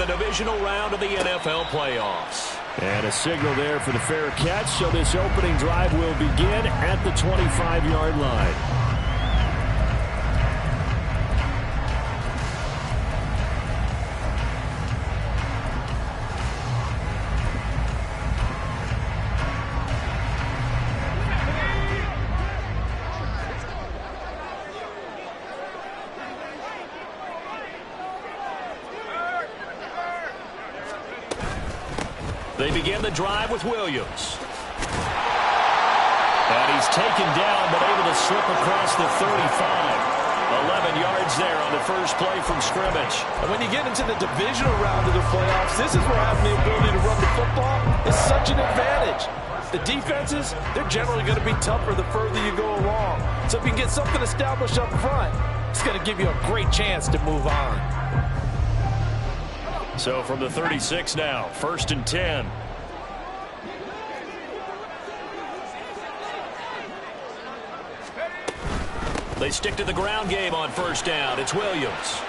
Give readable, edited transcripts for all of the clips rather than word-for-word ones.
divisional round of the NFL playoffs. And a signal there for the fair catch, so this opening drive will begin at the 25-yard line. They begin the drive with Williams. And he's taken down, but able to slip across the 35. 11 yards there on the first play from scrimmage. And when you get into the divisional round of the playoffs, this is where having the ability to run the football is such an advantage. The defenses, they're generally going to be tougher the further you go along. So if you can get something established up front, it's going to give you a great chance to move on. So from the 36 now, 1st and 10. They stick to the ground game on 1st down. It's Williams.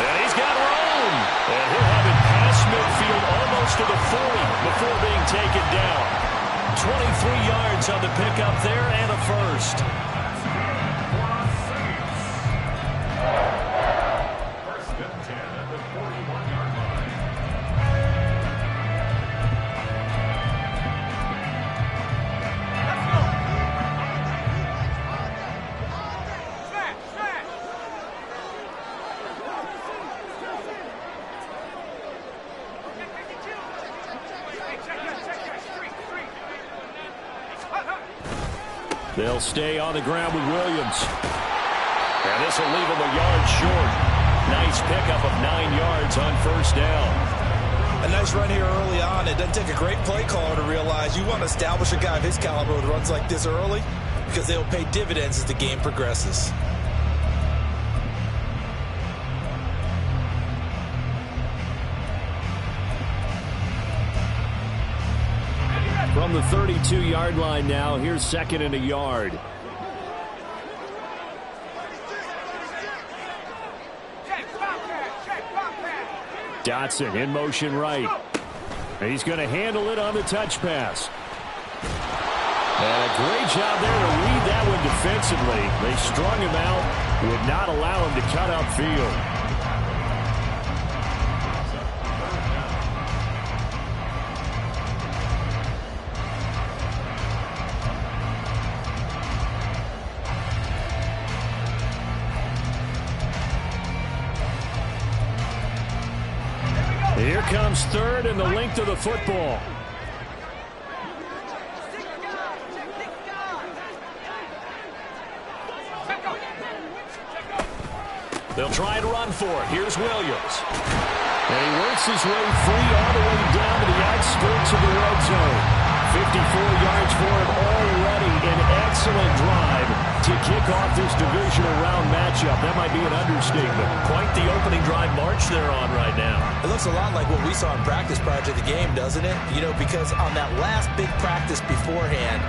And he's got room. And he'll have it past midfield almost to the 40 before being taken down. 23 yards on the pickup there and a first. They'll stay on the ground with Williams. And this will leave him a yard short. Nice pickup of 9 yards on 1st down. A nice run here early on. It doesn't take a great play caller to realize you want to establish a guy of his caliber with runs like this early because they'll pay dividends as the game progresses. From the 32-yard line now, here's 2nd and a yard. Dotson in motion right. He's going to handle it on the touch pass. And a great job there to read that one defensively. They strung him out, would not allow him to cut upfield. Here comes 3rd and the length of the football. They'll try to run for it. Here's Williams. And he works his way free all the way down to the outskirts of the red zone. 54 yards for him already. An excellent drive to kick off this divisional round matchup. That might be an understatement. Quite the opening drive march they're on right now. It looks a lot like what we saw in practice prior to the game, doesn't it? You know, because on that last big practice beforehand,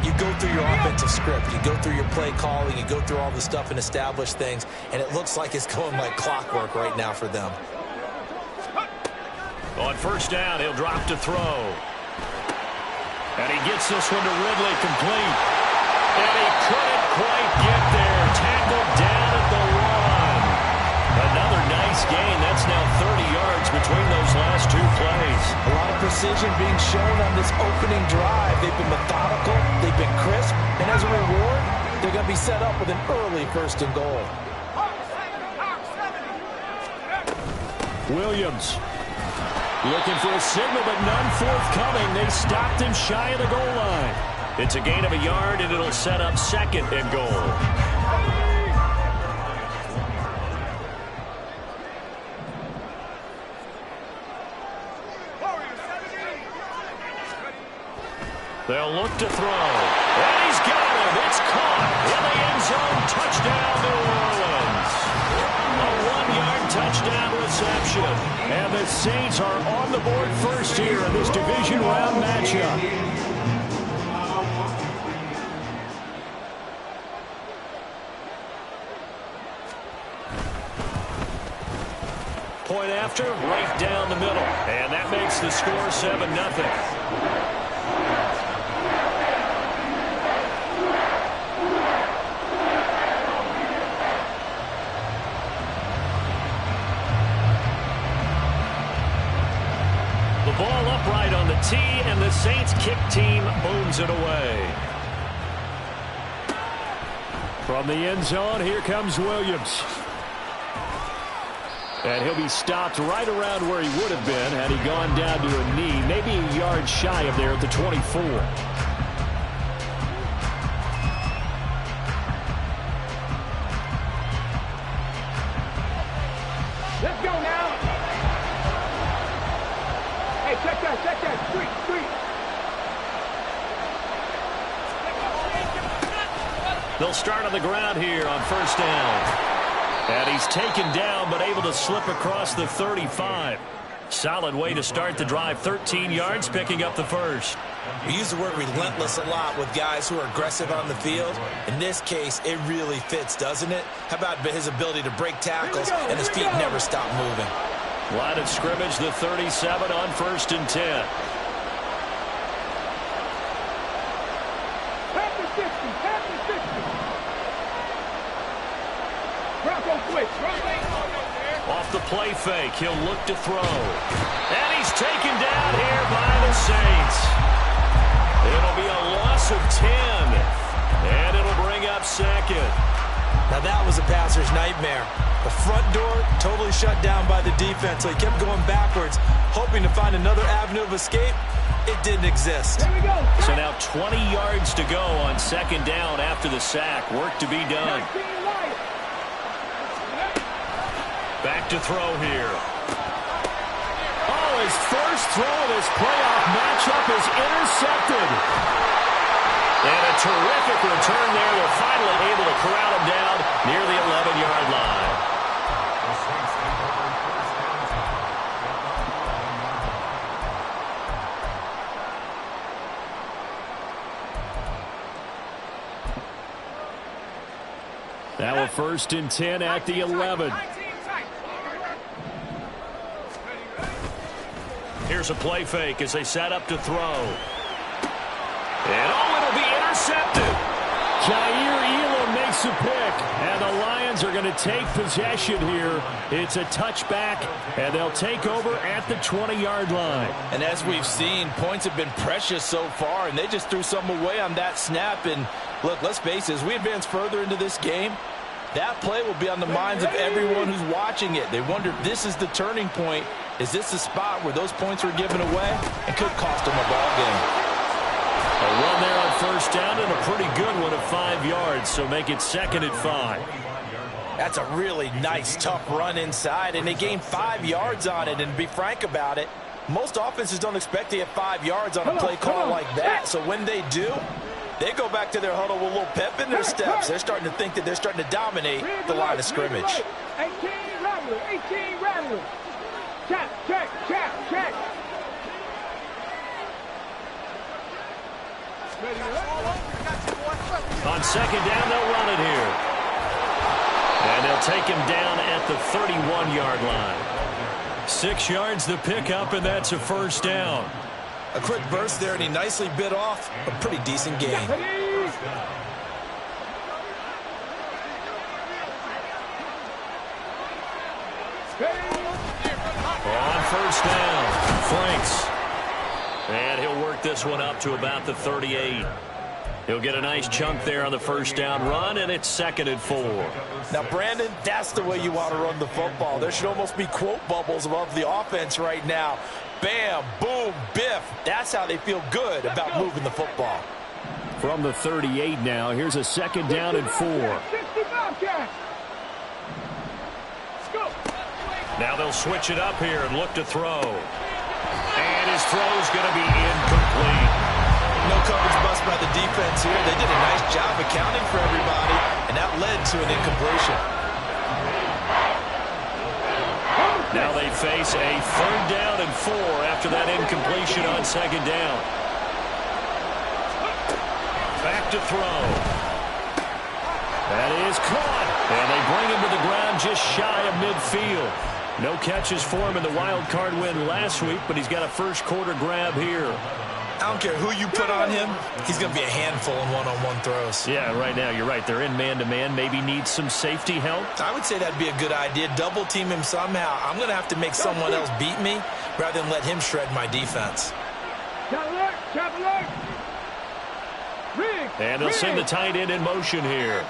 you go through your offensive script. You go through your play calling. You go through all the stuff and establish things. And it looks like it's going like clockwork right now for them. On 1st down, he'll drop to throw. And he gets this one to Ridley complete. And he couldn't quite get there. Tackled down at the 1. Another nice gain. That's now 30 yards between those last 2 plays. A lot of precision being shown on this opening drive. They've been methodical. They've been crisp. And as a reward, they're going to be set up with an early 1st and goal. Williams looking for a signal, but none forthcoming. They stopped him shy of the goal line. It's a gain of a yard, and it'll set up 2nd and goal. They'll look to throw. And he's got him. It's caught in the end zone. Touchdown, New Orleans. A 1-yard touchdown reception. And the Saints are on the board first here in this division round matchup. going after? Right down the middle. And that makes the score 7-0. The ball upright on the tee, and the Saints kick team booms it away. From the end zone, here comes Williams. And he'll be stopped right around where he would have been had he gone down to a knee, maybe a yard shy of there at the 24. Let's go now. Hey, check that. Street. They'll start on the ground here on first down. And he's taken down, but able to slip across the 35. Solid way to start the drive. 13 yards, picking up the first. We use the word relentless a lot with guys who are aggressive on the field. In this case, it really fits, doesn't it? How about his ability to break tackles and his feet never stop moving? Line of scrimmage, the 37 on first and 10. Off the play fake, he'll look to throw. And he's taken down here by the Saints. It'll be a loss of 10. And it'll bring up second. Now that was a passer's nightmare. The front door totally shut down by the defense, so he kept going backwards, hoping to find another avenue of escape. It didn't exist. Here we go. So now 20 yards to go on second down after the sack. Work to be done. Back to throw here. Oh, his first throw of his playoff matchup is intercepted. And a terrific return there. They're finally able to corral him down near the 11-yard line. Now a first and 10 at the 11. Here's a play fake as they set up to throw. And it'll be intercepted. Jair Elam makes a pick, and the Lions are going to take possession here. It's a touchback, and they'll take over at the 20-yard line. And as we've seen, points have been precious so far, and they just threw some away on that snap. And look, let's face it, as we advance further into this game, that play will be on the minds of everyone who's watching it. They wonder if this is the turning point. Is this the spot where those points were given away? It could cost them a ball game. A run there on first down, and a pretty good one of 5 yards, so make it 2nd and 5. That's a really nice, tough run inside, and they gained 5 yards on it. And to be frank about it, most offenses don't expect to get 5 yards on a play call like that. So when they do, they go back to their huddle with a little pep in their steps. They're starting to think that they're starting to dominate the line of scrimmage. 18 Rattler. Check. On second down, they'll run it here. And they'll take him down at the 31-yard line. 6 yards the pickup, and that's a first down. A quick burst there, and he nicely bit off a pretty decent gain. On first down, Franks. And he'll work this one up to about the 38. He'll get a nice chunk there on the first down run, and it's 2nd and 4. Now, Brandon, that's the way you want to run the football. There should almost be quote bubbles above the offense right now. Bam, boom, biff. That's how they feel good about moving the football. From the 38 now, here's a 2nd down and 4. Now they'll switch it up here and look to throw. And his throw's going to be incomplete. No coverage bust by the defense here. They did a nice job accounting for everybody, and that led to an incompletion. Now they face a 3rd down and 4 after that incompletion on 2nd down. Back to throw. That is caught. And they bring him to the ground just shy of midfield. No catches for him in the wild card win last week, but he's got a first quarter grab here. I don't care who you put on him, he's going to be a handful in one-on-one throws. Yeah, right now, you're right. They're in man-to-man. Maybe needs some safety help. I would say that'd be a good idea. Double team him somehow. I'm going to have to make someone else beat me rather than let him shred my defense. And they'll send the tight end in motion here.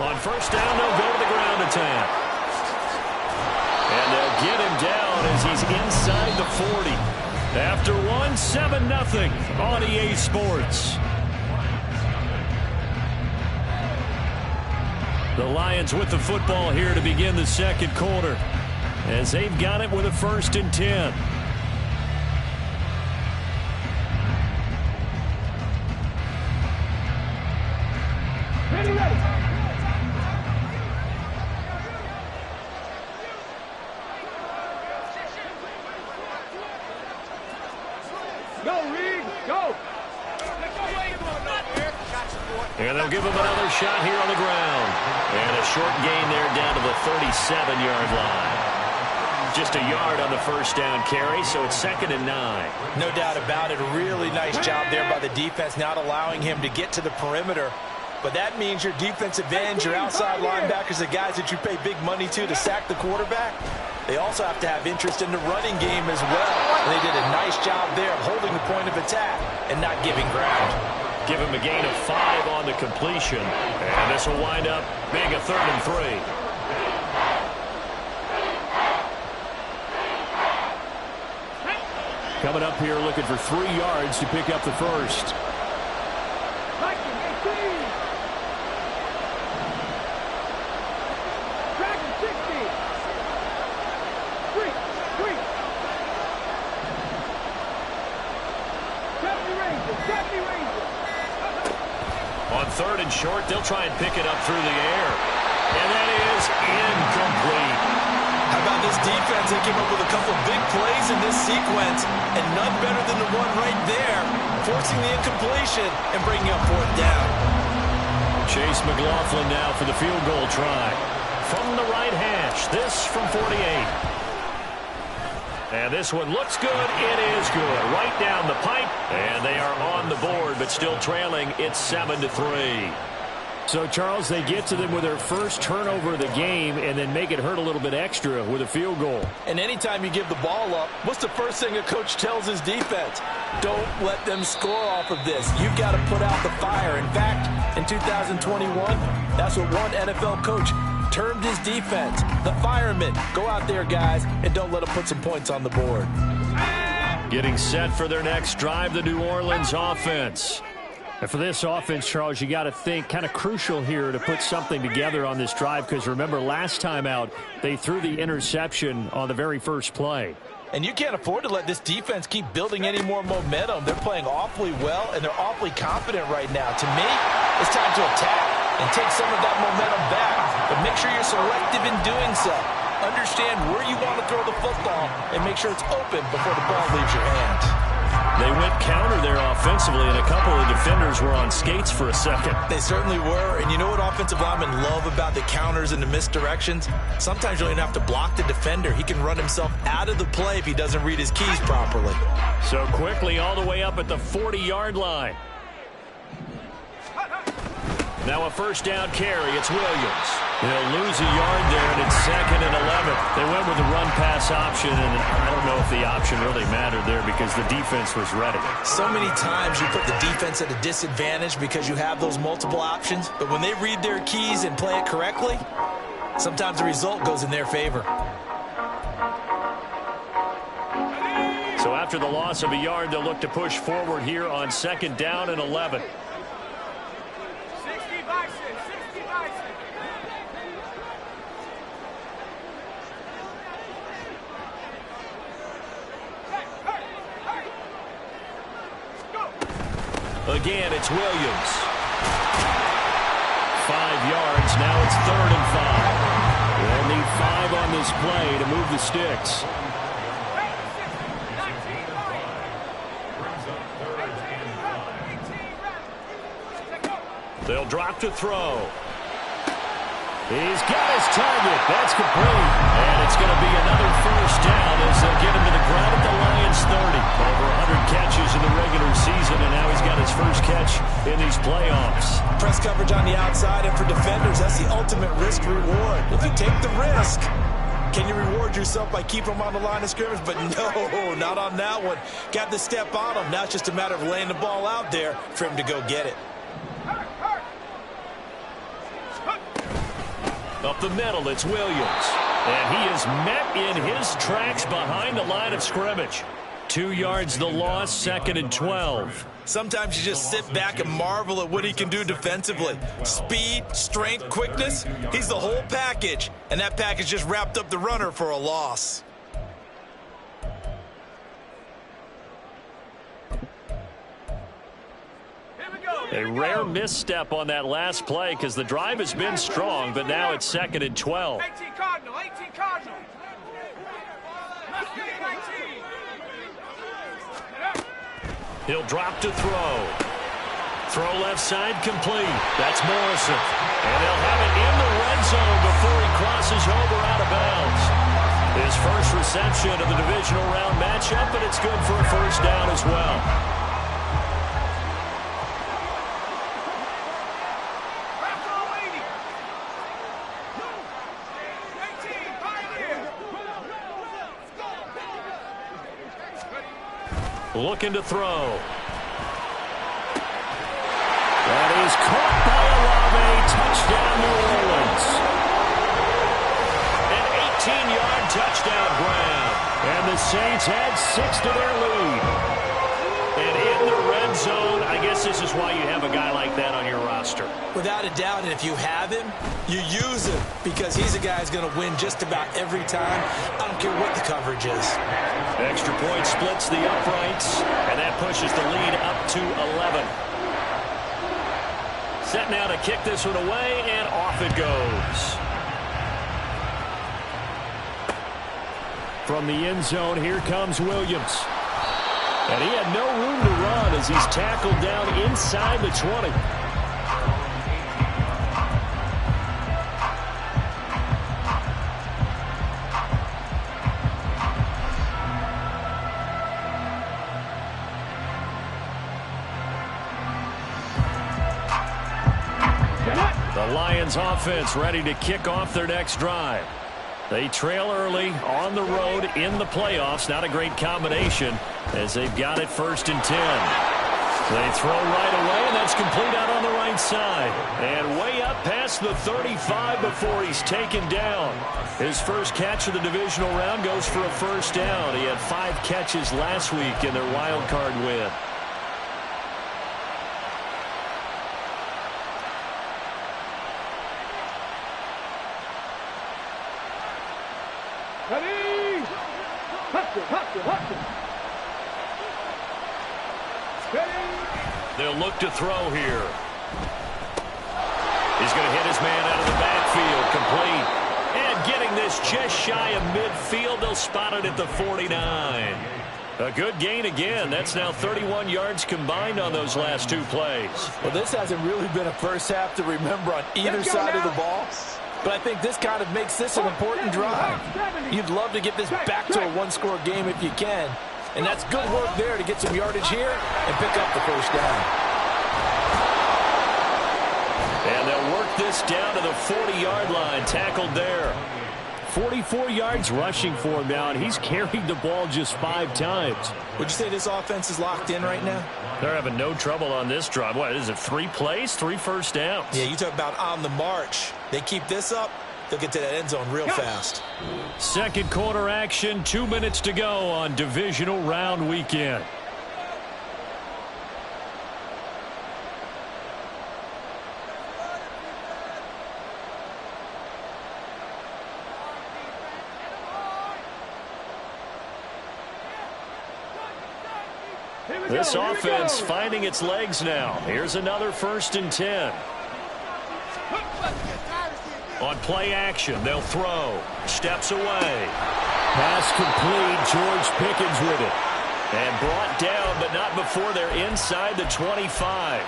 On first down, they'll go to the ground attack. And they'll get him down as he's inside the 40. After one, 7-0 on EA Sports. The Lions with the football here to begin the second quarter, as they've got it with a 1st and 10. And they'll give him another shot here on the ground. And a short gain there down to the 37-yard line. Just a yard on the first down carry, so it's 2nd and 9. No doubt about it. Really nice job there by the defense, not allowing him to get to the perimeter. But that means your defensive ends, your outside linebackers, the guys that you pay big money to sack the quarterback, they also have to have interest in the running game as well. And they did a nice job there of holding the point of attack and not giving ground. Give him a gain of 5 on the completion. And this will wind up being a 3rd and 3. Coming up here looking for 3 yards to pick up the first. On 3rd and short, they'll try and pick it up through the air. And that is incomplete. How about this defense? They came up with a couple big plays in this sequence, and none better than the one right there, forcing the incompletion and bringing up 4th down. Chase McLaughlin now for the field goal try. From the right hash, this from 48. And this one looks good. It is good. Right down the pipe. And they are on the board, but still trailing. It's 7-3. So, Charles, they get to them with their first turnover of the game and then make it hurt a little bit extra with a field goal. And anytime you give the ball up, what's the first thing a coach tells his defense? Don't let them score off of this. You've got to put out the fire. In fact, in 2021, that's what one NFL coach termed his defense. The firemen. Go out there, guys, and don't let them put some points on the board. Getting set for their next drive, the New Orleans offense. And for this offense, Charles, you got to think kind of crucial here to put something together on this drive, because remember last time out, they threw the interception on the very first play. And you can't afford to let this defense keep building any more momentum. They're playing awfully well, and they're awfully confident right now. To me, it's time to attack and take some of that momentum back. But make sure you're selective in doing so. Understand where you want to throw the football and make sure it's open before the ball leaves your hand. They went counter there offensively, and a couple of defenders were on skates for a second. They certainly were, and you know what offensive linemen love about the counters and the misdirections? Sometimes you don't even have to block the defender. He can run himself out of the play if he doesn't read his keys properly. So quickly all the way up at the 40-yard line. Now a first down carry. It's Williams. They'll lose a yard there, and it's 2nd and 11. They went with the run-pass option, and I don't know if the option really mattered there because the defense was ready. So many times you put the defense at a disadvantage because you have those multiple options, but when they read their keys and play it correctly, sometimes the result goes in their favor. So after the loss of a yard, they'll look to push forward here on 2nd down and 11. Again, it's Williams. 5 yards. Now it's 3rd and 5. They'll need 5 on this play to move the sticks. They'll drop to throw. He's got his target. That's complete. And it's going to be another first down as they'll get him to the ground at the Lions 30. Over 100 catches in the regular season, and now he's got his first catch in these playoffs. Press coverage on the outside, and for defenders, that's the ultimate risk-reward. If you take the risk, can you reward yourself by keeping him on the line of scrimmage? But no, not on that one. Got to step on him. Now it's just a matter of laying the ball out there for him to go get it. Up the middle, it's Williams. And he is met in his tracks behind the line of scrimmage. 2 yards the loss, 2nd and 12. Sometimes you just sit back and marvel at what he can do defensively. Speed, strength, quickness, he's the whole package. And that package just wrapped up the runner for a loss. A rare misstep on that last play because the drive has been strong, but now it's 2nd and 12. 18 Cardinal, 18 Cardinal. He'll drop to throw. Throw left side complete. That's Morrison. And they'll have it in the red zone before he crosses over out of bounds. His first reception of the divisional round matchup, and it's good for a first down as well. Looking to throw. That is caught by Olave. Touchdown, New Orleans. An 18-yard touchdown grab. And the Saints add 6 to their lead. And in the red zone, I guess this is why you have a guy like that on your roster. Without a doubt, and if you have him, you use him because he's a guy who's going to win just about every time. I don't care what the coverage is. Extra point splits the uprights, and that pushes the lead up to 11. Set now to kick this one away, and off it goes. From the end zone, here comes Williams. And he had no room to run as he's tackled down inside the 20. The Lions offense ready to kick off their next drive. They trail early on the road in the playoffs. Not a great combination as they've got it 1st and 10. They throw right away, and that's complete out on the right side. And way up past the 35 before he's taken down. His first catch of the divisional round goes for a first down. He had 5 catches last week in their wild card win. Ready? Hustle. Ready? They'll look to throw here. He's going to hit his man out of the backfield. Complete. And getting this just shy of midfield. They'll spot it at the 49. A good gain again. That's now 31 yards combined on those last 2 plays. Well, this hasn't really been a first half to remember on either side of the ball. But I think this kind of makes this an important drive. You'd love to get this back to a 1-score game if you can. And that's good work there to get some yardage here and pick up the first down. And they'll work this down to the 40-yard line. Tackled there. 44 yards rushing for him now, and he's carried the ball just 5 times. Would you say this offense is locked in right now? They're having no trouble on this drive. What is it, 3 plays, 3 first downs? Yeah, you talk about on the march. They keep this up, they'll get to that end zone real fast. Second quarter action, 2 minutes to go on divisional round weekend. This offense finding its legs now. Here's another 1st and 10. On play action, they'll throw. Steps away. Pass complete. George Pickens with it. And brought down, but not before they're inside the 25.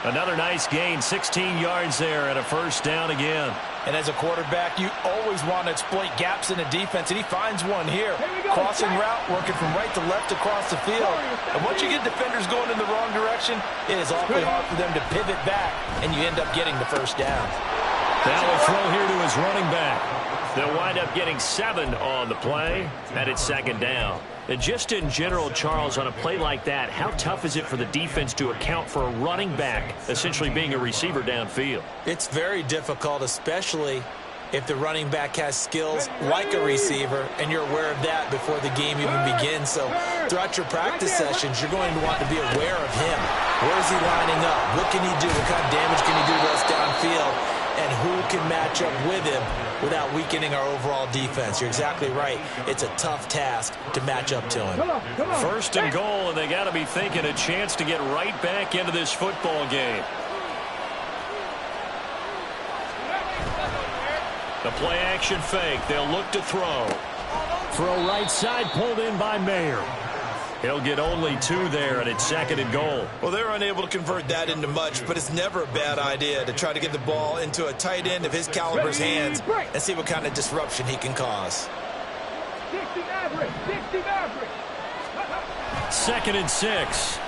Another nice gain, 16 yards there and a first down again. And as a quarterback, you always want to exploit gaps in the defense, and he finds one here. Crossing route, working from right to left across the field. And once you get defenders going in the wrong direction, it is awfully hard for them to pivot back, and you end up getting the first down. Now a throw here to his running back. They'll wind up getting 7 on the play, and it's second down. And just in general, Charles, on a play like that, how tough is it for the defense to account for a running back essentially being a receiver downfield? It's very difficult, especially if the running back has skills like a receiver, and you're aware of that before the game even begins. So throughout your practice sessions, you're going to want to be aware of him. Where is he lining up? What can he do? What kind of damage can he do to us downfield? And who can match up with him without weakening our overall defense? You're exactly right. It's a tough task to match up to him. First and goal, and they got to be thinking a chance to get right back into this football game. The play action fake. They'll look to throw. Throw right side, pulled in by Mayer. He'll get only 2 there, and it's second and goal. Well, they're unable to convert that into much, but it's never a bad idea to try to get the ball into a tight end of his caliber's hands and see what kind of disruption he can cause. 60 average, 60 average. Second and 6.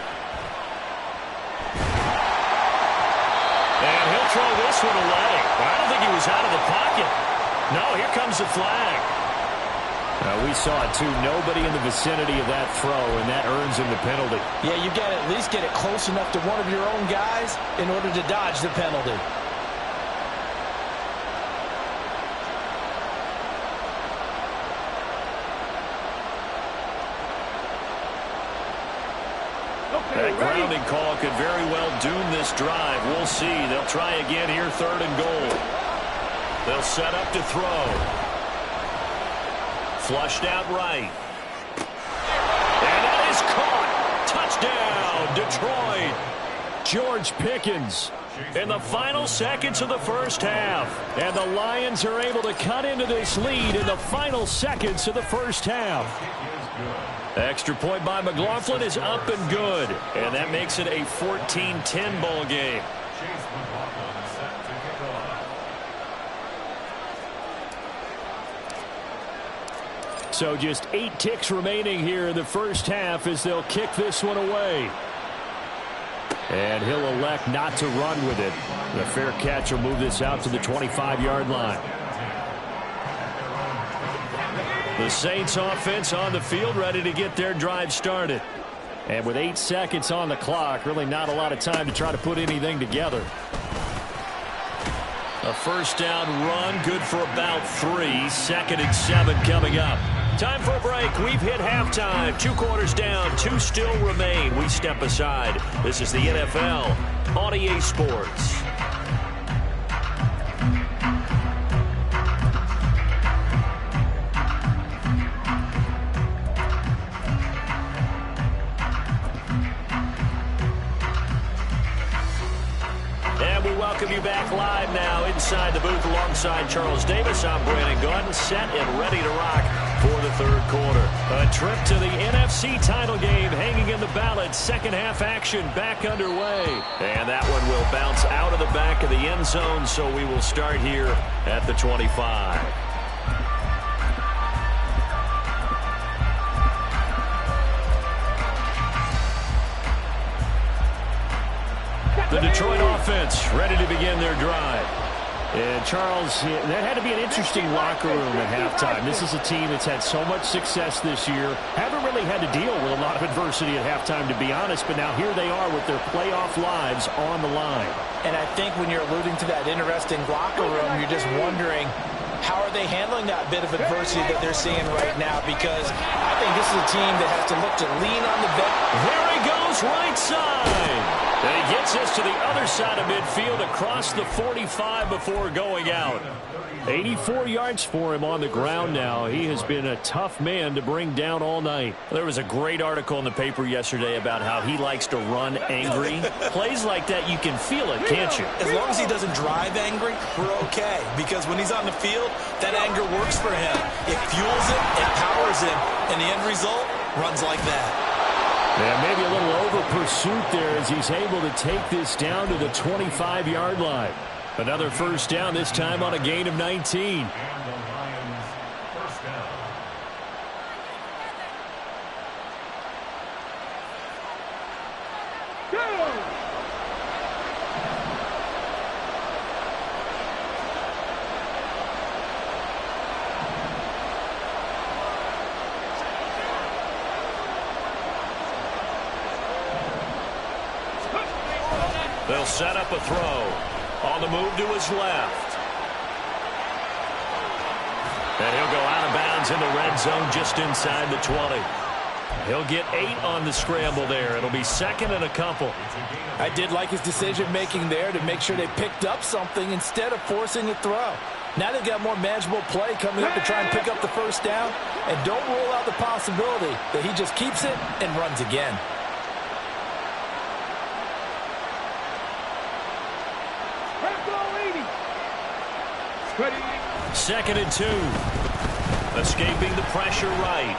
And he'll throw this one away. I don't think he was out of the pocket. No, here comes the flag. We saw it, too. Nobody in the vicinity of that throw, and that earns him the penalty. Yeah, you got to at least get it close enough to one of your own guys in order to dodge the penalty. That grounding call could very well doom this drive. We'll see. They'll try again here, third and goal. They'll set up to throw. Flushed out right. And that is caught. Touchdown, Detroit. George Pickens in the final seconds of the first half. And the Lions are able to cut into this lead in the final seconds of the first half. Extra point by McLaughlin is up and good. And that makes it a 14-10 ball game. So just 8 ticks remaining here in the first half as they'll kick this one away. And he'll elect not to run with it. The fair catch will move this out to the 25-yard line. The Saints offense on the field, ready to get their drive started. And with 8 seconds on the clock, really not a lot of time to try to put anything together. A first down run, good for about 3. Second and 7 coming up. Time for a break. We've hit halftime. 2 quarters down, 2 still remain. We step aside. This is the NFL on EA Sports. Welcome you back live now inside the booth alongside Charles Davis. I'm Brandon Gaudin, set and ready to rock for the third quarter. A trip to the NFC title game hanging in the balance. Second half action back underway. And that one will bounce out of the back of the end zone, so we will start here at the 25. The Detroit offense ready to begin their drive. And Charles, that had to be an interesting locker room at halftime. This is a team that's had so much success this year. Haven't really had to deal with a lot of adversity at halftime, to be honest. But now here they are with their playoff lives on the line. And I think when you're alluding to that interesting locker room, you're just wondering, how are they handling that bit of adversity that they're seeing right now? Because I think this is a team that has to look to lean on the bench. There he goes, right side. And he gets us to the other side of midfield across the 45 before going out. 84 yards for him on the ground now. He has been a tough man to bring down all night. There was a great article in the paper yesterday about how he likes to run angry. Plays like that, you can feel it, can't you? As long as he doesn't drive angry, we're okay. Because when he's on the field, that anger works for him. It fuels him, it powers him, and the end result runs like that. Yeah, maybe a little over pursuit there as he's able to take this down to the 25-yard line. Another first down, this time on a gain of 19. They'll set up a throw. On the move to his left. And he'll go out of bounds in the red zone just inside the 20. He'll get 8 on the scramble there. It'll be second and a couple. I did like his decision-making there to make sure they picked up something instead of forcing a throw. Now they've got more manageable play coming up to try and pick up the first down. And don't rule out the possibility that he just keeps it and runs again. Second and 2. Escaping the pressure right.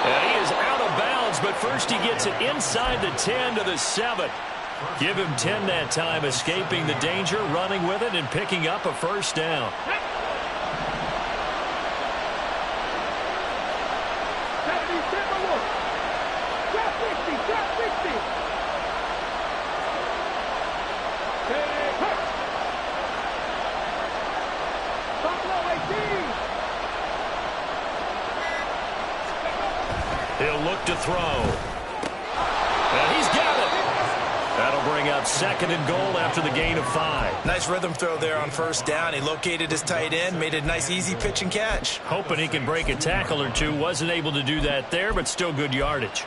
And he is out of bounds, but first he gets it inside the 10 to the 7. Give him 10 that time, escaping the danger, running with it, and picking up a first down. He'll look to throw. And he's got it. That'll bring up second and goal after the gain of 5. Nice rhythm throw there on first down. He located his tight end, made a nice easy pitch and catch. Hoping he can break a tackle or two. Wasn't able to do that there, but still good yardage.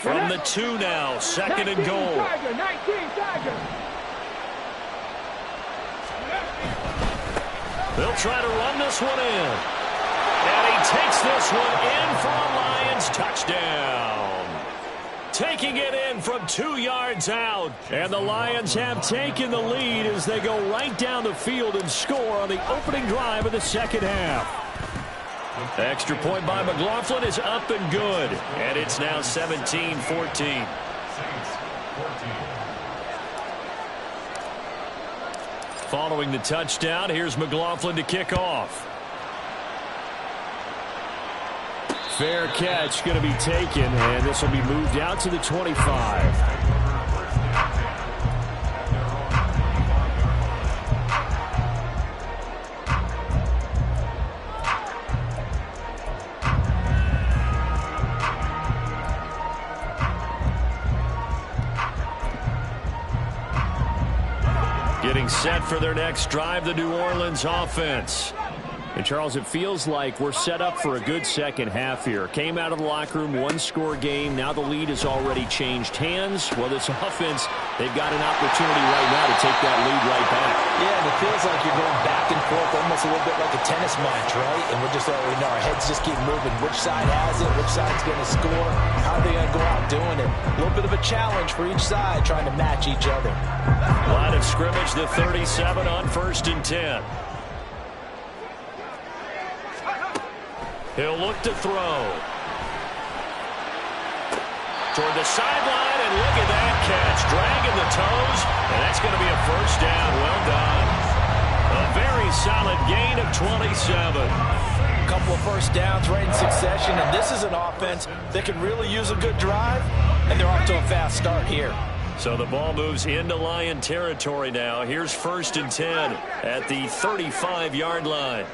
From the 2 now, second and goal. They'll try to run this one in. And he takes this one in for a Lions touchdown. Taking it in from 2 yards out. And the Lions have taken the lead as they go right down the field and score on the opening drive of the second half. The extra point by McLaughlin is up and good. And it's now 17-14. Following the touchdown, here's McLaughlin to kick off. Fair catch going to be taken, and this will be moved out to the 25. Getting set for their next drive, the New Orleans offense. And, Charles, it feels like we're set up for a good second half here. Came out of the locker room, one-score game. Now the lead has already changed hands. Well, this offense, they've got an opportunity right now to take that lead right back. Yeah, and it feels like you're going back and forth almost a little bit like a tennis match, right? And we're just already know our heads just keep moving. Which side has it? Which side's going to score? How are they going to go out doing it? A little bit of a challenge for each side trying to match each other. Line of scrimmage, the 37 on 1st and 10. He'll look to throw. Toward the sideline, and look at that catch. Dragging the toes, and that's going to be a first down. Well done. A very solid gain of 27. A couple of first downs right in succession, and this is an offense that can really use a good drive, and they're off to a fast start here. So the ball moves into Lion territory now. Here's 1st and 10 at the 35-yard line.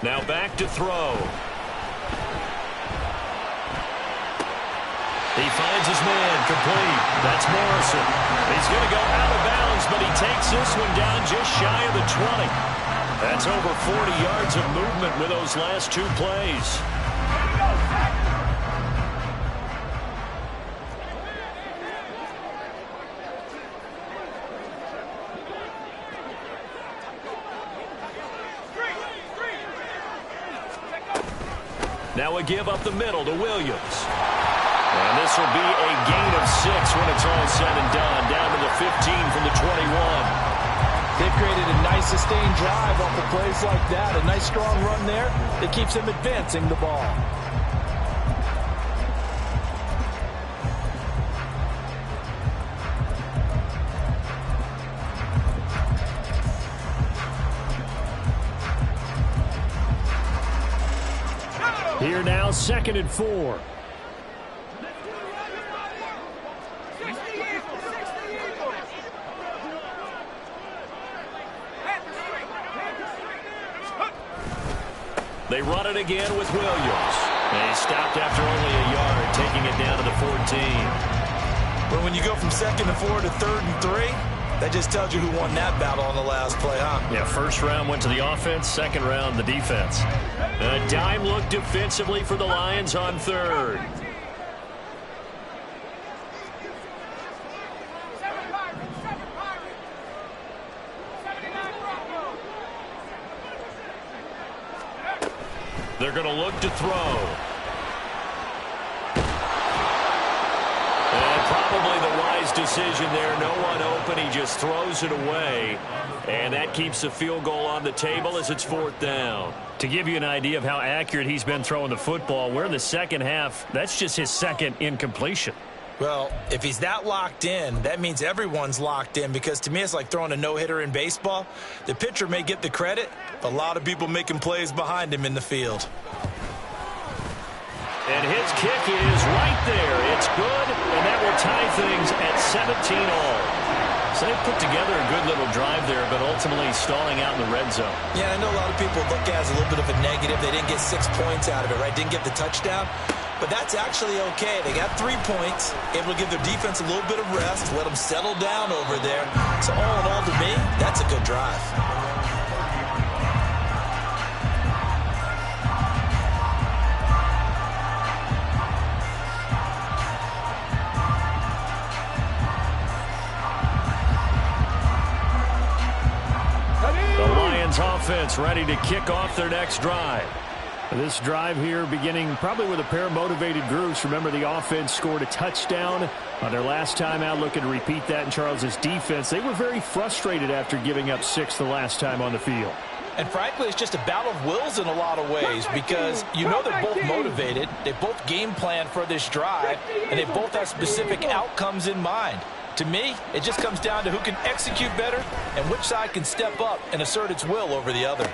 Now back to throw. He finds his man complete. That's Morrison. He's going to go out of bounds, but he takes this one down just shy of the 20. That's over 40 yards of movement with those last 2 plays. Now a give up the middle to Williams. And this will be a gain of 6 when it's all said and done. Down to the 15 from the 21. They've created a nice sustained drive off of plays like that. A nice strong run there that keeps them advancing the ball. Here now, 2nd and 4. They run it again with Williams. And he stopped after only a yard, taking it down to the 14. But when you go from 2nd and 4 to 3rd and 3, that just tells you who won that battle on the last play, huh? Yeah, first round went to the offense, second round the defense. A dime look defensively for the Lions on 3rd. They're going to look to throw. And probably the wise decision there. No one open. He just throws it away. And that keeps the field goal on the table as it's 4th down. To give you an idea of how accurate he's been throwing the football, we're in the second half. That's just his second incompletion. Well, if he's that locked in, that means everyone's locked in, because to me it's like throwing a no-hitter in baseball. The pitcher may get the credit, but a lot of people making plays behind him in the field. And his kick is right there. It's good, and that will tie things at 17 all. So they put together a good little drive there, but ultimately stalling out in the red zone. Yeah, I know a lot of people look at it as a little bit of a negative. They didn't get 6 points out of it, right? Didn't get the touchdown. But that's actually okay. They got 3 points, able to give their defense a little bit of rest, let them settle down over there. So all in all, to me, that's a good drive. The Lions offense ready to kick off their next drive. This drive here beginning probably with a pair of motivated groups. Remember, the offense scored a touchdown on their last time out, looking to repeat that in Charles's defense. They were very frustrated after giving up 6 the last time on the field. And frankly, it's just a battle of wills in a lot of ways, because you know they're both motivated. They both game plan for this drive, and they both have specific outcomes in mind. To me, it just comes down to who can execute better and which side can step up and assert its will over the other.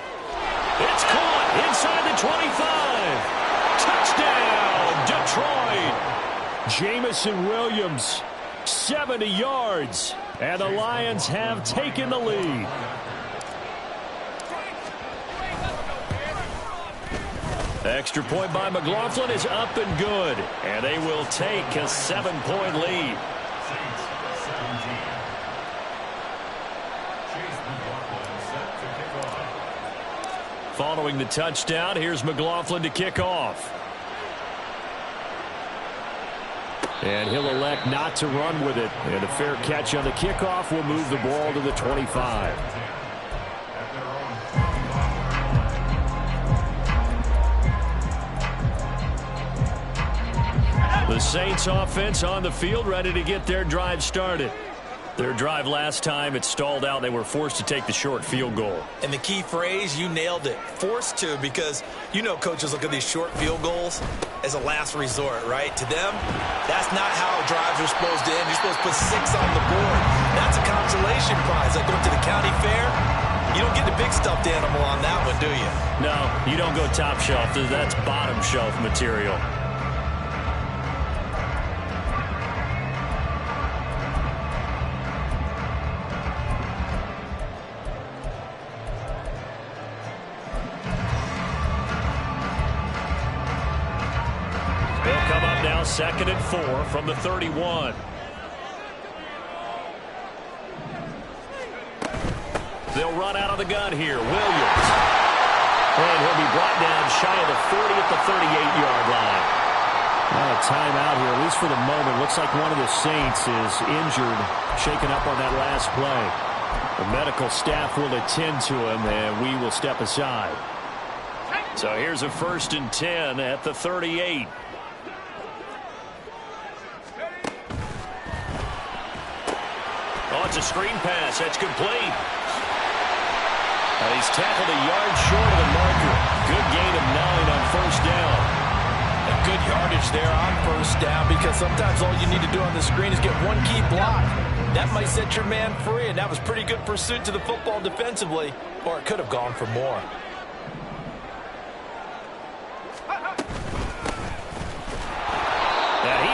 It's caught inside the 25. Touchdown, Detroit. Jamison Williams, 70 yards, and the Lions have taken the lead. Extra point by McLaughlin is up and good, and they will take a 7-point lead. Following the touchdown, here's McLaughlin to kick off. And he'll elect not to run with it. And a fair catch on the kickoff will move the ball to the 25. The Saints offense on the field, ready to get their drive started. Their drive last time, it stalled out. They were forced to take the short field goal. And the key phrase, you nailed it, forced to, because you know coaches look at these short field goals as a last resort, right? To them, that's not how drives are supposed to end. You're supposed to put 6 on the board. That's a consolation prize. Like going to the county fair, you don't get the big stuffed animal on that one, do you? No, you don't go top shelf. That's bottom shelf material. Now 2nd and 4 from the 31. They'll run out of the gun here. Williams. And he'll be brought down shy of the 40 at the 38-yard line. A timeout here, at least for the moment. Looks like one of the Saints is injured, shaken up on that last play. The medical staff will attend to him, and we will step aside. So here's a 1st and 10 at the 38. Oh, it's a screen pass. That's complete. He's tackled a yard short of the marker. Good gain of 9 on 1st down. And good yardage there on 1st down, because sometimes all you need to do on the screen is get one key block. That might set your man free, and that was pretty good pursuit to the football defensively, or it could have gone for more.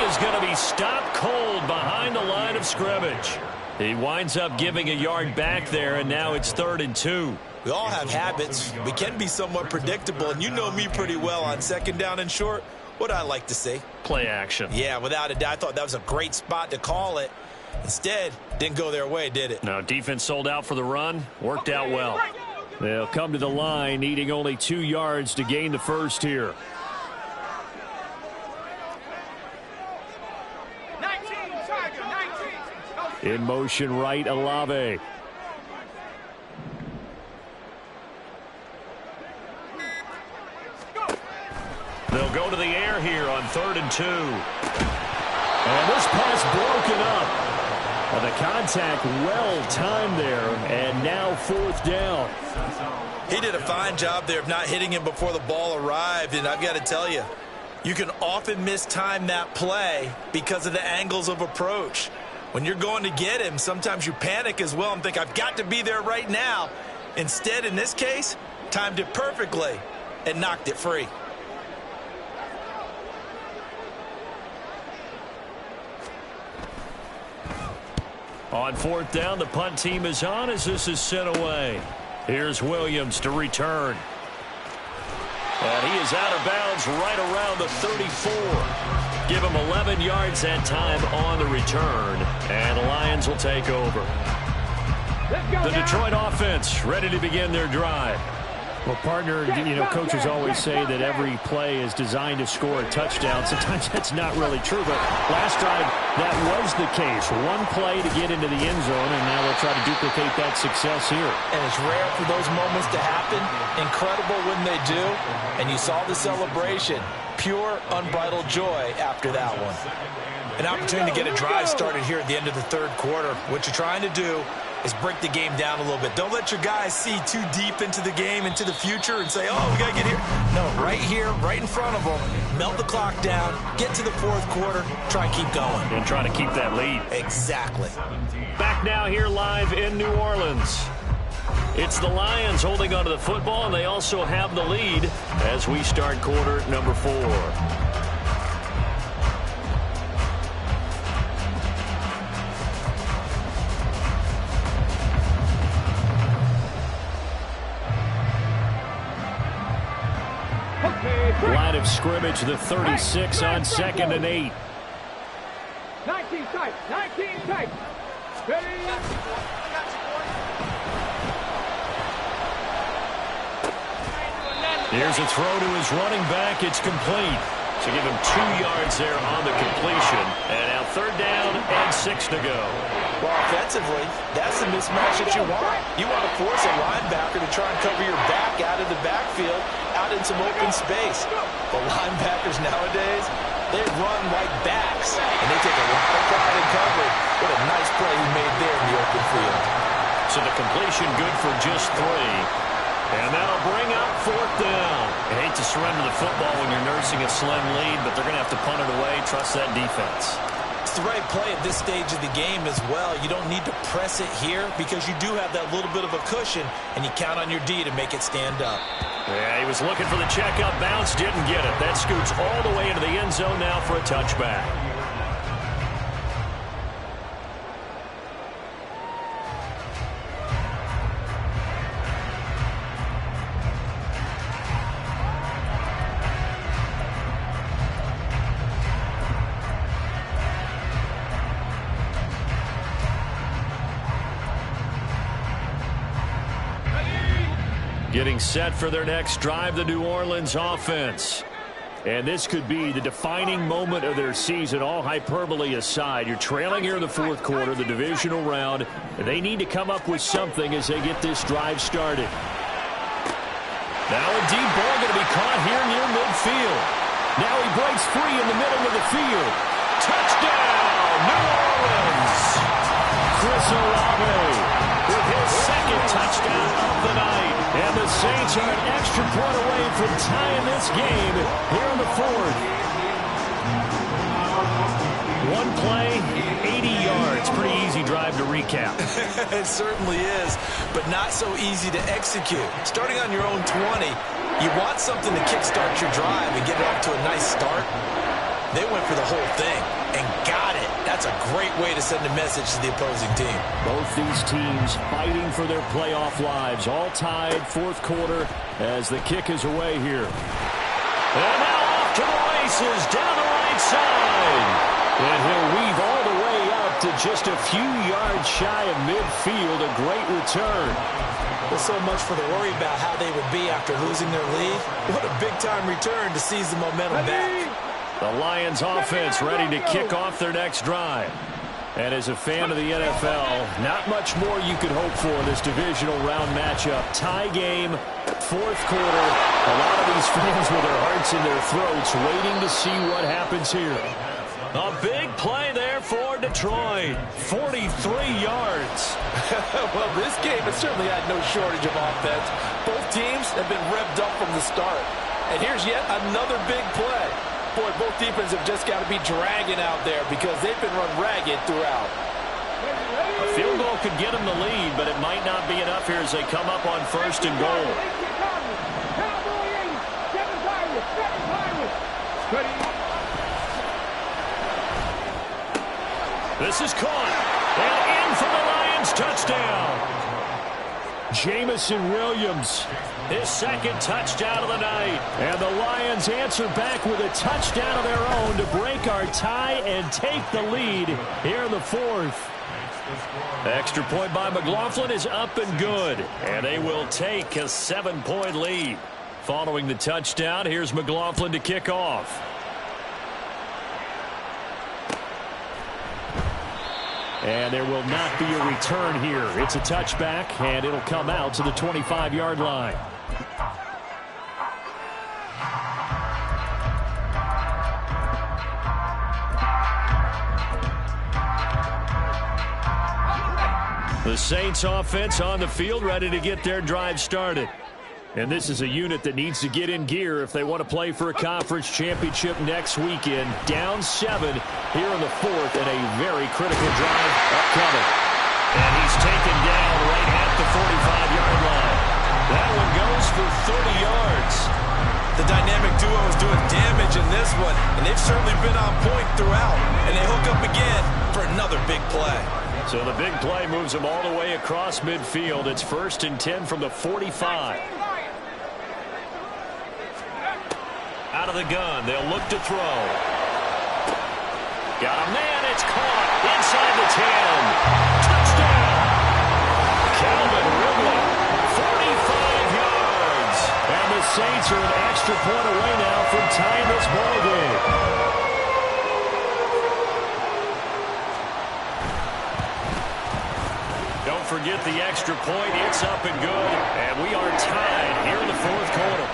is going to be stopped cold behind the line of scrimmage. He winds up giving a yard back there, and now it's 3rd and 2. We all have habits. We can be somewhat predictable, and you know me pretty well on 2nd down and short. What I like to see? Play action. Yeah, without a doubt. I thought that was a great spot to call it. Instead, didn't go their way, did it? No, defense sold out for the run. Worked out well. They'll come to the line, needing only 2 yards to gain the first here. 19, Tiger, 19. In motion right, Olave. They'll go to the air here on 3rd and 2. And this pass broken up. And the contact well timed there, and now 4th down. He did a fine job there of not hitting him before the ball arrived, and I've got to tell you, you can often mistime that play because of the angles of approach. When you're going to get him, sometimes you panic as well and think, I've got to be there right now. Instead, in this case, timed it perfectly and knocked it free. On 4th down, the punt team is on as this is sent away. Here's Williams to return. And he is out of bounds right around the 34. Give him 11 yards that time on the return. And the Lions will take over. The Detroit offense ready to begin their drive. Well, partner, you know, coaches always say that every play is designed to score a touchdown. Sometimes that's not really true, but last drive, that was the case. One play to get into the end zone, and now they'll try to duplicate that success here. And it's rare for those moments to happen. Incredible when they do. And you saw the celebration. Pure, unbridled joy after that one. An opportunity to get a drive started here at the end of the 3rd quarter. What you're trying to do is break the game down a little bit. Don't let your guys see too deep into the game, into the future, and say, oh, we got to get here. No, right here, right in front of them, melt the clock down, get to the 4th quarter, try and keep going. And try to keep that lead. Exactly. Back now here live in New Orleans. It's the Lions holding onto the football, and they also have the lead as we start quarter number 4. Line of scrimmage, the 36 on 2nd and 8. 19 tight, 19 tight. Here's a throw to his running back. It's complete. So give him 2 yards there on the completion. And now 3rd down and 6 to go. Well, offensively, that's the mismatch that you want. You want to force a linebacker to try and cover your back out of the backfield, out in some open space. But linebackers nowadays, they run like backs, and they take a lot of pride in coverage. What a nice play he made there in the open field. So the completion good for just 3. And that'll bring up 4th down. You hate to surrender the football when you're nursing a slim lead, but they're going to have to punt it away. Trust that defense. It's the right play at this stage of the game as well. You don't need to press it here because you do have that little bit of a cushion, and you count on your D to make it stand up. Yeah, he was looking for the check-up bounce, didn't get it. That scoots all the way into the end zone now for a touchback. Getting set for their next drive, the New Orleans offense. And this could be the defining moment of their season, all hyperbole aside. You're trailing here in the 4th quarter, the divisional round. They need to come up with something as they get this drive started. Now a deep ball going to be caught here near midfield. Now he breaks free in the middle of the field. Touchdown, New Orleans! Chris Olave with his 2nd touchdown of the night. And the Saints are an extra point away from tying this game here in the 4th. One play, 80 yards. Pretty easy drive to recap. It certainly is, but not so easy to execute. Starting on your own 20, you want something to kickstart your drive and get it off to a nice start. They went for the whole thing. and got it. That's a great way to send a message to the opposing team. Both these teams fighting for their playoff lives. All tied, fourth quarter, as the kick is away here. And now off to the races, down the right side. And he'll weave all the way up to just a few yards shy of midfield. A great return. Well, so much for the worry about how they would be after losing their lead. What a big-time return to seize the momentum back. The Lions offense ready to kick off their next drive. And as a fan of the NFL, not much more you could hope for in this divisional round matchup. Tie game, fourth quarter. A lot of these fans with their hearts in their throats waiting to see what happens here. A big play there for Detroit. 43 yards. Well, this game has certainly had no shortage of offense. Both teams have been revved up from the start. And here's yet another big play. Boy, both defenses have just got to be dragging out there because they've been run ragged throughout. A field goal could get them the lead, but it might not be enough here as they come up on first and goal. This is caught. And in for the Lions touchdown. Jamison Williams, His second touchdown of the night. and the Lions answer back with a touchdown of their own to break our tie and take the lead here in the fourth. Extra point by McLaughlin is up and good. And they will take a 7-point lead. Following the touchdown, here's McLaughlin to kick off. And there will not be a return here. It's a touchback, and it'll come out to the 25-yard line. The Saints offense on the field, ready to get their drive started. And this is a unit that needs to get in gear if they want to play for a conference championship next weekend. Down 7 here in the fourth, and a very critical drive upcoming. And he's taken down right at the 45-yard line. That one goes for 30 yards. The dynamic duo is doing damage in this one, and they've certainly been on point throughout. And they hook up again for another big play. So the big play moves them all the way across midfield. It's 1st and 10 from the 45. Out of the gun, they'll look to throw. Got a man, it's caught inside the 10. Touchdown! Calvin Ridley, 45 yards. And the Saints are an extra point away now from tying this ball game. Don't forget the extra point. It's up and good. And we are tied here in the fourth quarter.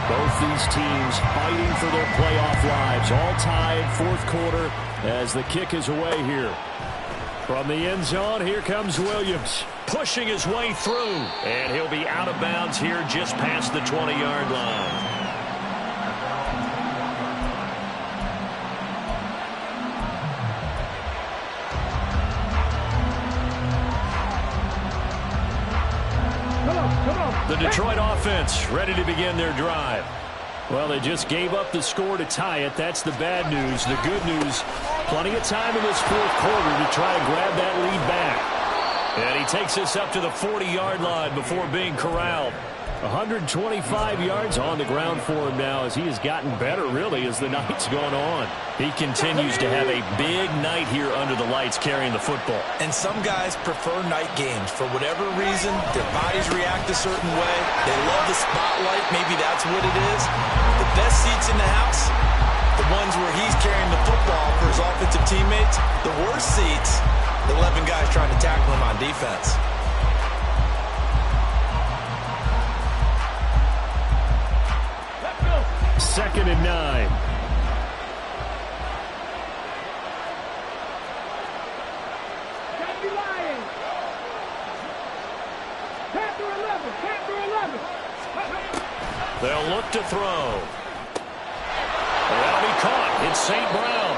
Both these teams fighting for their playoff lives. All tied, fourth quarter, as the kick is away here. From the end zone, here comes Williams, Pushing his way through. And he'll be out of bounds here just past the 20-yard line. The Detroit offense ready to begin their drive. Well, they just gave up the score to tie it. That's the bad news. The good news, plenty of time in this fourth quarter to try to grab that lead back. And he takes us up to the 40-yard line before being corralled. 125 yards on the ground for him now as he has gotten better, really, as the night's gone on. He continues to have a big night here under the lights carrying the football. And some guys prefer night games. For whatever reason, their bodies react a certain way. They love the spotlight. Maybe that's what it is. The best seats in the house, the ones where he's carrying the football for his offensive teammates. The worst seats, the 11 guys trying to tackle him on defense. Second and 9. They'll look to throw. That'll be caught. It's St. Brown.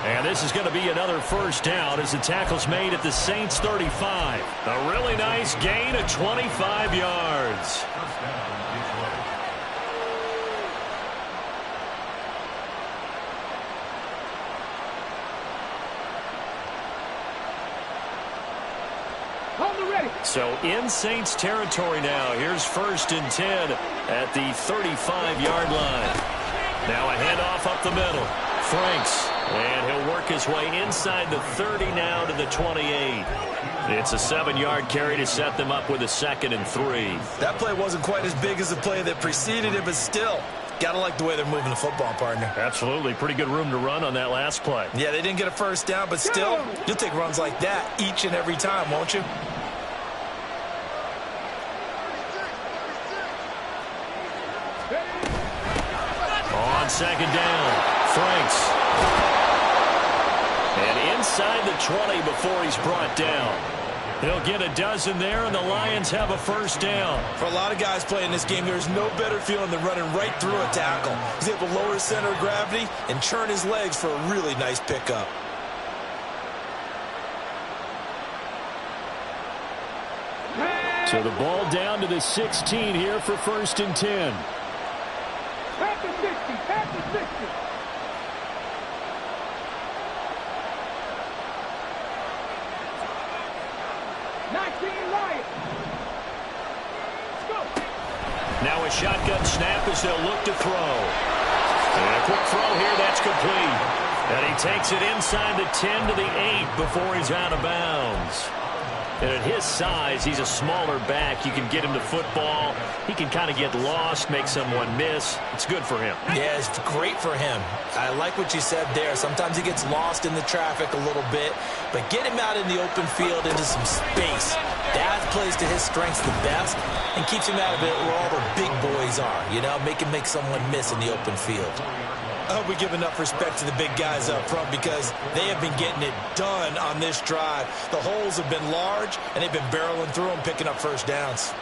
And this is going to be another first down as the tackle's made at the Saints 35. A really nice gain of 25 yards. So in Saints territory now. Here's 1st and 10 at the 35-yard line. Now a handoff up the middle. Franks, and he'll work his way inside the 30 now to the 28. It's a 7-yard carry to set them up with a 2nd and 3. That play wasn't quite as big as the play that preceded it, but still, gotta like the way they're moving the football, partner. Absolutely. Pretty good room to run on that last play. Yeah, they didn't get a first down, but still, you'll take runs like that each and every time, won't you? On 2nd down, Franks. And inside the 20 before he's brought down. He'll get a dozen there, and the Lions have a first down. For a lot of guys playing this game, there's no better feeling than running right through a tackle. He's able to lower his center of gravity and churn his legs for a really nice pickup. So the ball down to the 16 here for 1st and 10. At the 60, at the 60. Now a shotgun snap as they'll look to throw. And a quick throw here, that's complete. And he takes it inside the 10 to the 8 before he's out of bounds. And at his size, he's a smaller back. You can get him to football. He can kind of get lost, make someone miss. It's good for him. Yeah, it's great for him. I like what you said there. Sometimes he gets lost in the traffic a little bit, but get him out in the open field into some space. That plays to his strengths the best and keeps him out of it where all the big boys are, you know, make him make someone miss in the open field. I hope we give enough respect to the big guys up front because they have been getting it done on this drive. The holes have been large, and they've been barreling through them, picking up first downs.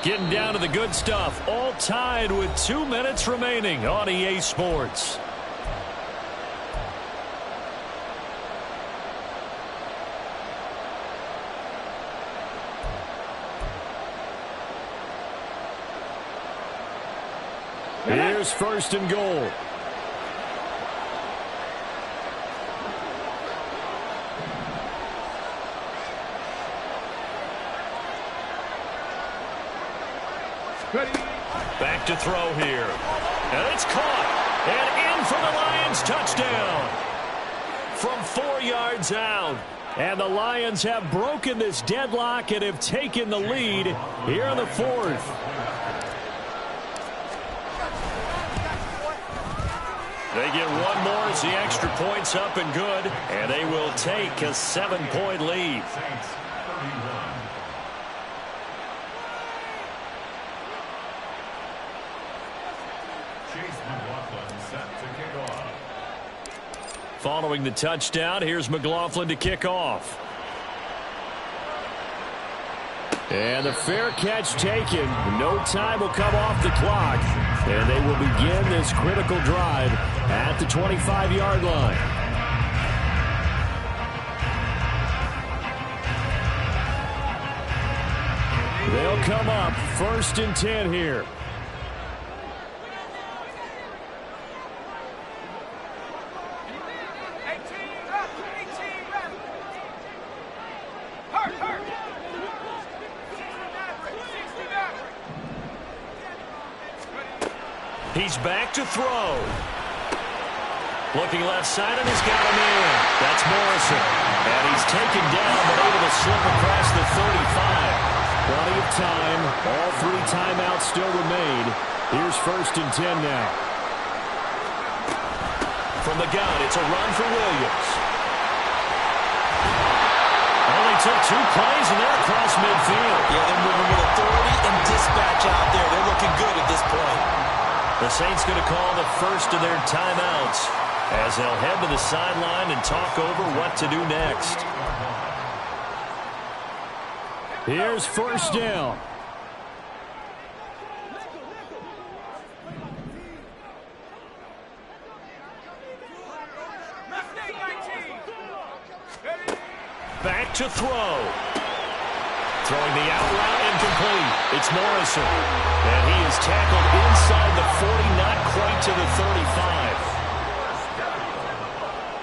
Getting down to the good stuff, all tied with 2 minutes remaining on EA Sports. Here's 1st and goal. Back to throw here. And it's caught. And in for the Lions touchdown. From 4 yards out. And the Lions have broken this deadlock and have taken the lead here in the 4th. They get one more as the extra point's up and good, and they will take a 7-point lead. Following the touchdown, here's McLaughlin to kick off. And the fair catch taken. No time will come off the clock. And they will begin this critical drive at the 25-yard line. They'll come up 1st and 10 here. He's back to throw. Looking left side, and he's got him in. That's Morrison. And he's taken down, but able to slip across the 35. Plenty of time. All 3 timeouts still remain. Here's 1st and 10 now. From the gun, it's a run for Williams. Only took 2 plays, and they're across midfield. Yeah, they're moving with authority and dispatch out there. They're looking good at this point. The Saints going to call the first of their timeouts as they'll head to the sideline and talk over what to do next. Here's 1st down. Back to throw. Throwing the out route incomplete. It's Morrison. And he is tackled inside the 40, not quite to the 35.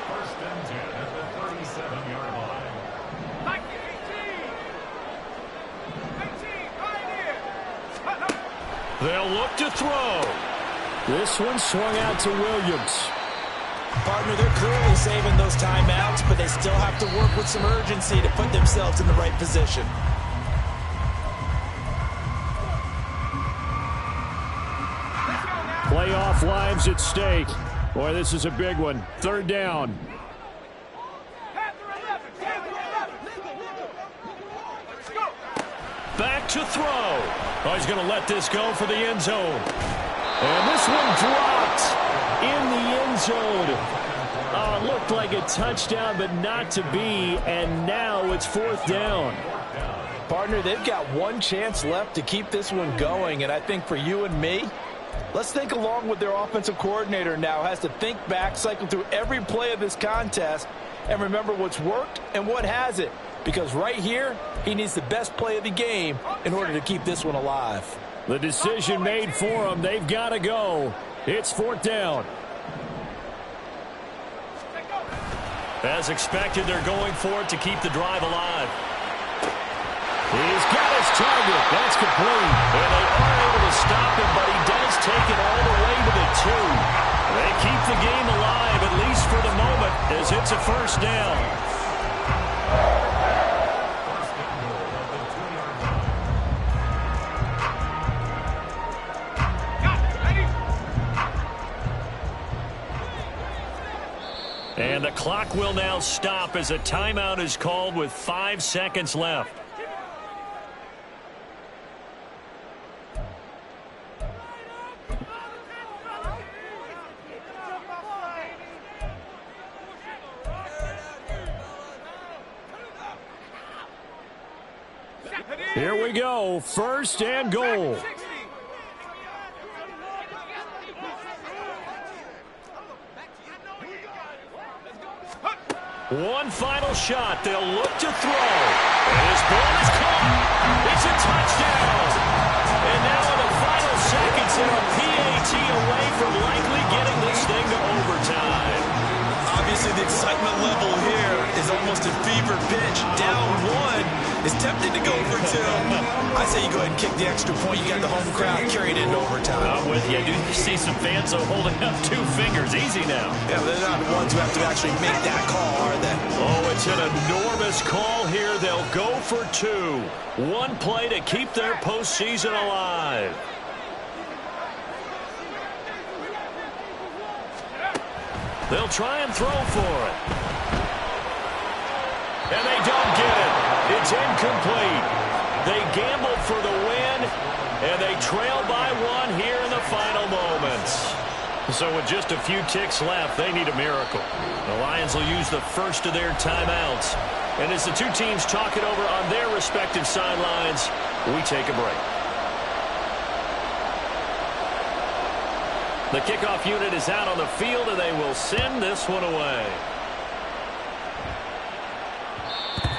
First and 10 at the 37-yard line. They'll look to throw. This one swung out to Williams. Partner, they're clearly saving those timeouts, but they still have to work with some urgency to put themselves in the right position. Playoff lives at stake. Boy, this is a big one. Third down. Back to throw. Oh, he's going to let this go for the end zone. And this one dropped in the end zone. Oh, it looked like a touchdown, but not to be. And now it's fourth down. Partner, they've got one chance left to keep this one going. And I think for you and me, let's think along with their offensive coordinator now. Has to think back, cycle through every play of this contest, and remember what's worked and what hasn't. Because right here, he needs the best play of the game in order to keep this one alive. The decision made for them. They've got to go. It's fourth down. As expected, they're going for it to keep the drive alive. He's got his target. That's complete. And they aren't able to stop him, but he does take it all the way to the 2. They keep the game alive, at least for the moment, as it's a first down. And the clock will now stop as a timeout is called with 5 seconds left. Here we go. First and goal. One final shot. They'll look to throw. And his ball is caught. It's a touchdown. And now in the final seconds, they're a PAT away from likely getting this thing to overtime. Obviously, the excitement level here is almost a fever pitch. Down one is tempted to go for 2. I say you go ahead and kick the extra point. You got the home crowd carried into overtime. I'm with you. I do see some fans holding up 2 fingers. Easy now. Yeah, they're not the ones who have to actually make that call, are they? Oh, it's an enormous call here. They'll go for 2. One play to keep their postseason alive. They'll try and throw for it. And they don't get it. It's incomplete. They gambled for the win, and they trail by 1 here in the final moments. So with just a few ticks left, they need a miracle. The Lions will use the first of their timeouts. And as the two teams talk it over on their respective sidelines, we take a break. The kickoff unit is out on the field, and they will send this one away.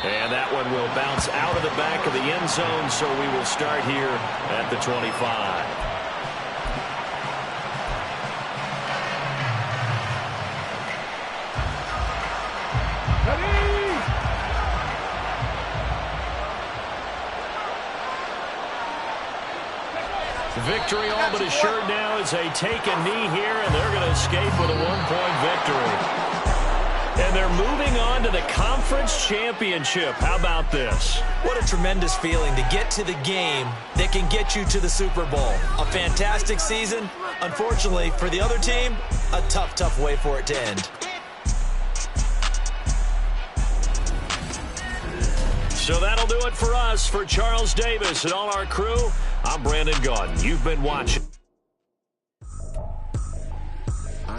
And that one will bounce out of the back of the end zone, so we will start here at the 25. Victory all but assured now as they take a knee here, and they're going to escape with a 1-point victory. And they're moving on to the conference championship. How about this? What a tremendous feeling to get to the game that can get you to the Super Bowl. A fantastic season. Unfortunately, for the other team, a tough, tough way for it to end. So that'll do it for us. For Charles Davis and all our crew, I'm Brandon Gaudin. You've been watching.